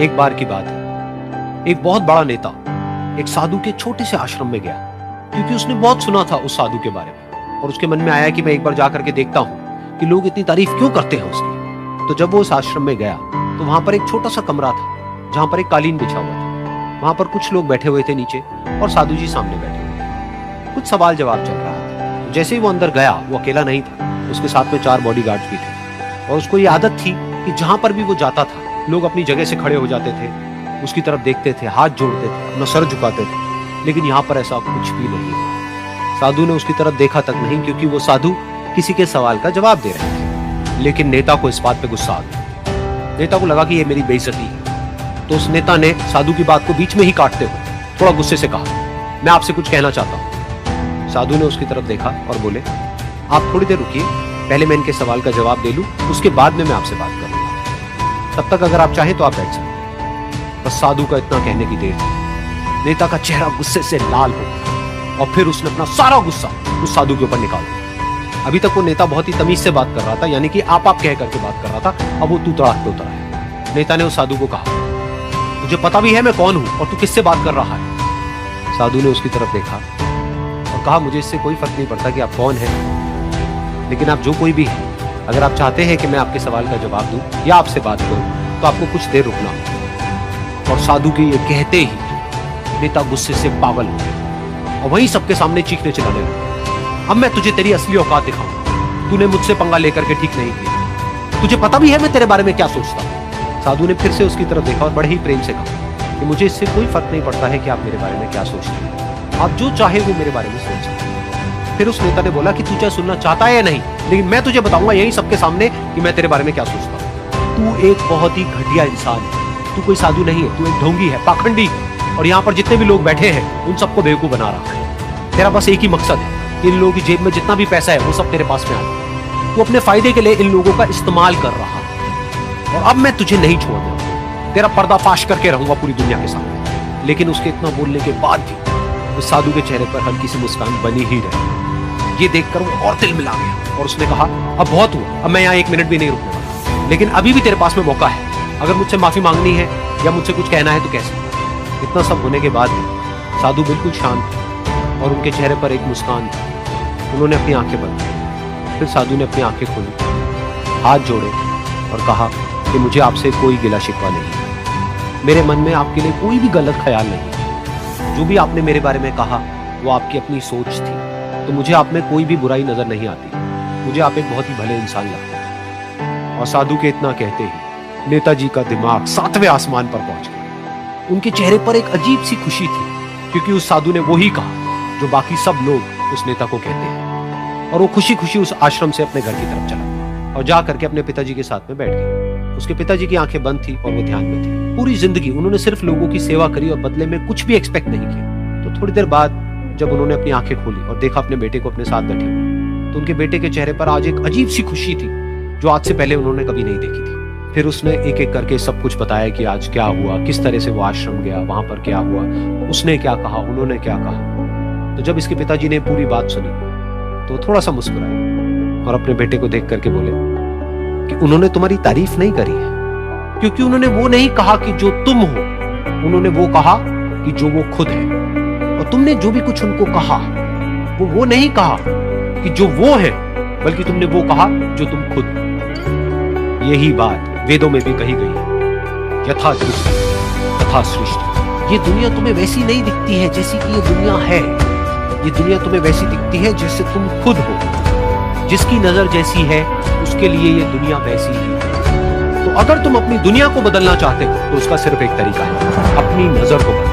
एक बार की बात है, एक बहुत बड़ा नेता एक साधु के छोटे से आश्रम में गया, क्योंकि उसने बहुत सुना था उस साधु के बारे में, और उसके मन में आया कि मैं एक बार जाकर के देखता हूं कि लोग इतनी तारीफ क्यों करते हैं उसकी। तो जब वो उस आश्रम में गया तो वहां पर एक छोटा सा कमरा था जहां पर एक कालीन बिछा हुआ था। वहां पर कुछ लोग बैठे हुए थे नीचे और साधु जी सामने बैठे हुए थे। कुछ सवाल जवाब चल रहा था। तो जैसे ही वो अंदर गया, वो अकेला नहीं था, उसके साथ में 4 बॉडीगार्ड्स भी थे, और उसको ये आदत थी कि जहां पर भी वो जाता था लोग अपनी जगह से खड़े हो जाते थे, उसकी तरफ देखते थे, हाथ जोड़ते थे, अपना सर झुकाते थे। लेकिन यहाँ पर ऐसा कुछ भी नहीं था। साधु ने उसकी तरफ देखा तक नहीं, क्योंकि वो साधु किसी के सवाल का जवाब दे रहे थे। लेकिन नेता को इस बात पे गुस्सा आ गया। नेता को लगा कि ये मेरी बेइज्जती है। तो उस नेता ने साधु की बात को बीच में ही काटते हुए थोड़ा गुस्से से कहा, मैं आपसे कुछ कहना चाहता हूँ। साधु ने उसकी तरफ देखा और बोले, आप थोड़ी देर रुकिए, पहले मैं इनके सवाल का जवाब दे लूं, उसके बाद में मैं आपसे बात करूंगा। तब तक अगर आप चाहें तो आप बैठ सकते। बस साधु का इतना कहने की देर थी। नेता का चेहरा गुस्से से लाल हो गया और फिर उसने अपना सारा गुस्सा उस साधु के ऊपर निकाल दिया। अभी तक वो नेता बहुत ही तमीज से बात कर रहा था, यानी कि आप कह करके बात कर रहा था। अब वो तू तड़ाक पे उतर आया। नेता ने उस साधु को कहा, मुझे पता भी है मैं कौन हूं और तू किससे बात कर रहा है। साधु ने उसकी तरफ देखा और कहा, मुझे इससे कोई फर्क नहीं पड़ता कि आप कौन हैं, लेकिन आप जो कोई भी है, अगर आप चाहते हैं कि मैं आपके सवाल का जवाब दूं या आपसे बात करूं तो आपको कुछ देर रुकना होगा। और साधु के ये कहते ही नेता गुस्से से पागल हो गया और वहीं सबके सामने चीखने चिल्लाने लगा, अब मैं तुझे तेरी असली औकात दिखाऊं। तूने मुझसे पंगा लेकर के ठीक नहीं किया। तुझे पता भी है मैं तेरे बारे में क्या सोचता हूं। साधु ने फिर से उसकी तरफ देखा और बड़े ही प्रेम से कहा कि मुझे इससे कोई फर्क नहीं पड़ता है कि आप मेरे बारे में क्या सोचते हैं। आप जो चाहे वो मेरे बारे में सोच सकते हैं। फिर उस नेता ने बोला कि तू चाहे सुनना चाहता है या नहीं, लेकिन मैं तुझे बताऊंगा यही सबके सामने कि मैं तेरे बारे में क्या सोचता हूँ। तू एक बहुत ही घटिया इंसान है। तू कोई साधु नहीं है, तू एक ढोंगी है, पाखंडी है, और यहाँ पर जितने भी लोग बैठे हैं उन सबको बेवकूफ बना रहा है। तेरा बस एक ही मकसद है, इन लोगों की जेब में जितना भी पैसा है वो सब तेरे पास में आ जाए। तू अपने फायदे के लिए इन लोगों का इस्तेमाल कर रहा है, और अब मैं तुझे नहीं छोड़ दूंगा। तेरा पर्दाफाश करके रहूंगा पूरी दुनिया के सामने। लेकिन उसके इतना बोलने के बाद भी उस साधु के चेहरे पर हल्की सी मुस्कान बनी ही रही। ये देखकर वो और दिल मिला गया और उसने कहा, अब बहुत हुआ, अब मैं यहाँ 1 मिनट भी नहीं रुकने वाला, लेकिन अभी भी तेरे पास में मौका है। अगर मुझसे माफी मांगनी है या मुझसे कुछ कहना है तो कैसे। इतना सब होने के बाद भी साधु बिल्कुल शांत थे और उनके चेहरे पर एक मुस्कान थी। उन्होंने अपनी आंखें बंद की। फिर साधु ने अपनी आंखें खोली, हाथ जोड़े और कहा कि मुझे आपसे कोई गिला शिकवा नहीं है। मेरे मन में आपके लिए कोई भी गलत ख्याल नहीं है। जो भी आपने मेरे बारे में कहा वो आपकी अपनी सोच थी, तो मुझे आप में कोई भी बुराई नजर नहीं आती। मुझे आप एक बहुत ही भले इंसान लगते हैं। और साधु के इतना कहते ही नेताजी का दिमाग 7वें आसमान पर पहुंच गया। उनके चेहरे पर एक अजीब सी खुशी थी, क्योंकि उस साधु ने वही कहा जो बाकी सब लोग उस नेता को कहते हैं। और वो खुशी खुशी उस आश्रम से अपने घर की तरफ चला और जा करके अपने पिताजी के साथ में बैठ गया। उसके पिताजी की आंखें बंद थी और वो ध्यान में थे। पूरी जिंदगी उन्होंने सिर्फ लोगों की सेवा करी और बदले में कुछ भी एक्सपेक्ट नहीं किया। तो थोड़ी देर बाद जब उन्होंने अपनी आंखें खोली और देखा अपने बेटे को अपने साथ बैठे हुए, तो उनके बेटे के चेहरे पर आज एक अजीब सी खुशी थी जो आज से पहले उन्होंने कभी नहीं देखी थी। फिर उसने एक एक करके सब कुछ बताया कि आज क्या हुआ, किस तरह से वो आश्रम गया, वहां पर क्या हुआ, उसने क्या कहा, उन्होंने क्या कहा। तो जब इसके पिताजी ने पूरी बात सुनी तो थोड़ा सा मुस्कुराए और अपने बेटे को देख करके बोले कि उन्होंने तुम्हारी तारीफ नहीं करी है, क्योंकि उन्होंने वो नहीं कहा कि जो तुम हो, उन्होंने वो कहा कि जो वो खुद है। और तुमने जो भी कुछ उनको कहा वो नहीं कहा कि जो वो है, बल्कि तुमने वो कहा जो तुम खुद हो। यही बात वेदों में भी कही गई है, यथा दृष्टि तथा सृष्टि। ये दुनिया तुम्हें वैसी नहीं दिखती है जैसी कि ये दुनिया है। ये दुनिया तुम्हें वैसी दिखती है जैसे तुम खुद हो। जिसकी नजर जैसी है उसके लिए ये दुनिया वैसी ही है। तो अगर तुम अपनी दुनिया को बदलना चाहते हो तो उसका सिर्फ एक तरीका है, अपनी नजर को बदलना।